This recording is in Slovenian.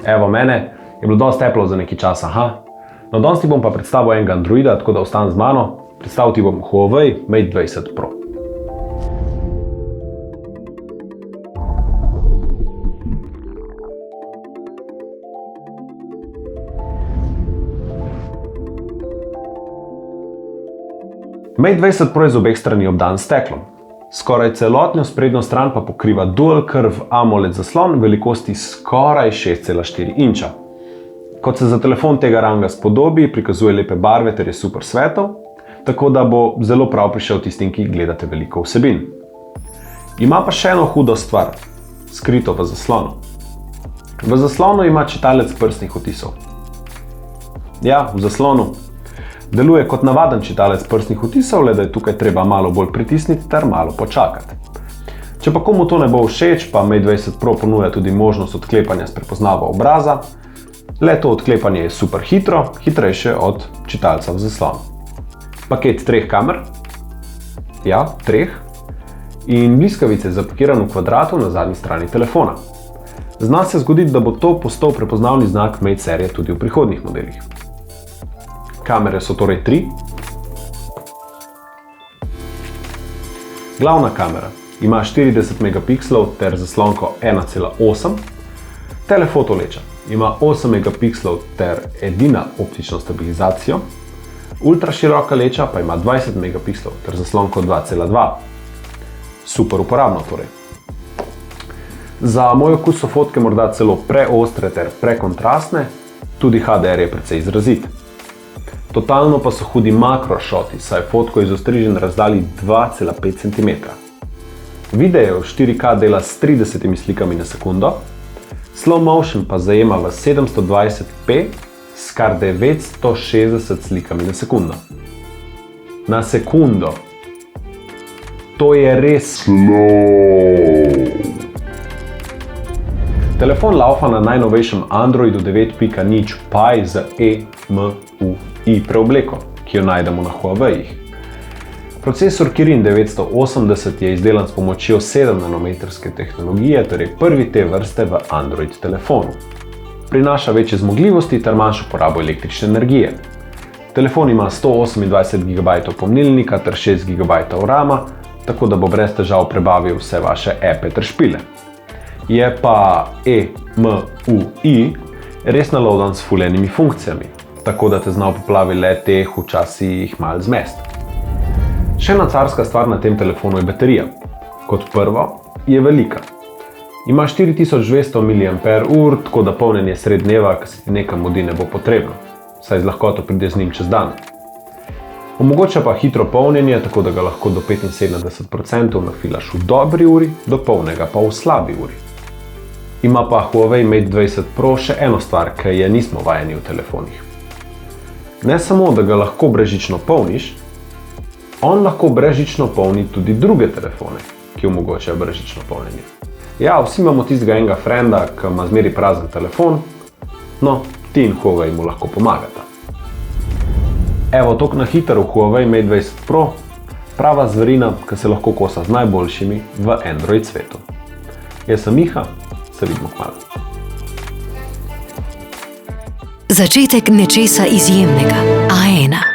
Evo mene, je bilo dosti Apple za nekaj časa, No, danes ti bom pa predstavil enega Androida, tako da ostani z mano. Predstavil ti bom Huawei Mate 20 Pro. Mate 20 Pro je z obeh strani obdan s steklom. Skoraj celotno sprednjo stran pa pokriva Dual Curve AMOLED zaslon velikosti skoraj 6,4 inča. Kot se za telefon tega ranga spodobi, prikazuje lepe barve ter je super svetov, tako da bo zelo prav prišel tistim, ki gledate veliko vsebin. Ima pa še eno hudo stvar, skrito v zaslonu. V zaslonu ima čitalec prstnih odtisov. Ja, v zaslonu. Deluje kot navaden čitalec prstnih odtisov, le da je tukaj treba malo bolj pritisniti ter malo počakati. Če pa komu to ne bo všeč, pa Mate 20 Pro ponuja tudi možnost odklepanja s prepoznavo obraza. Le to odklepanje je super hitro, hitrejše od čitalca v zaslonu. Paket 3 kamer, ja, 3, in bliskavice zapakiran v kvadratu na zadnji strani telefona. Zna se zgoditi, da bo to postal prepoznavni znak Mate serije tudi v prihodnjih modelih. Kamere so torej 3. Glavna kamera ima 40 megapikslov ter zaslonko 1,8. Telefoto leča ima 8 megapikslov ter edina optično stabilizacijo. Ultra široka leča pa ima 20 megapikslov ter zaslonko 2,2. Super uporabno torej. Za moj okus so fotke morda celo preostre ter prekontrastne, tudi HDR je precej izrazit. Totalno pa so hudi makrošoti, saj fotko iz ostrižen razdalji 2,5 cm. Video v 4K dela s 30 slikami na sekundo, slow motion pa zajema v 720p s kar 960 slikami na sekundo. Na sekundo! To je res slow! Telefon laufa na najnovejšem Androidu 9.0 Pie z EMUI preobleko, ki jo najdemo na Huawei-jih. Procesor Kirin 980 je izdelan s pomočjo 7-nanometrske tehnologije, torej prvi te vrste v Android telefonu. Prinaša večje zmogljivosti ter manjšo porabo električne energije. Telefon ima 128 GB pomnilnika ter 6 GB RAM-a, tako da bo brez težav prebavil vse vaše appe ter špile. Je pa EMUI res nalodan s fuljenimi funkcijami, tako da te zna v poplavi le teh včasih malo zmest. Še ena carska stvar na tem telefonu je baterija. Kot prvo, je velika. Ima 4200 mAh, tako da polnjenje sred dneva, ko se ti nekam mudi, ne bo potrebno, saj z lahkoto pride z njim čez dan. Omogoča pa hitro polnjenje, tako da ga lahko do 75% nafilaš v dobri uri, do polnega pa v slabi uri. Ima pa Huawei Mate 20 Pro še eno stvar, ki je nismo vajeni v telefonih. Ne samo, da ga lahko brezžično polniš, on lahko brezžično polni tudi druge telefone, ki omogočajo brezžično polnjenje. Ja, vsi imamo tistega enega frenda, ki ima zmeri prazen telefon, no, ti in Huawei mu lahko pomagata. Evo, tok na hitro v Huawei Mate 20 Pro, prava zverina, ki se lahko kosa z najboljšimi v Android svetu. Jaz sem Miha, se vidimo kmalu. Začetek nečesa izjemnega. A1.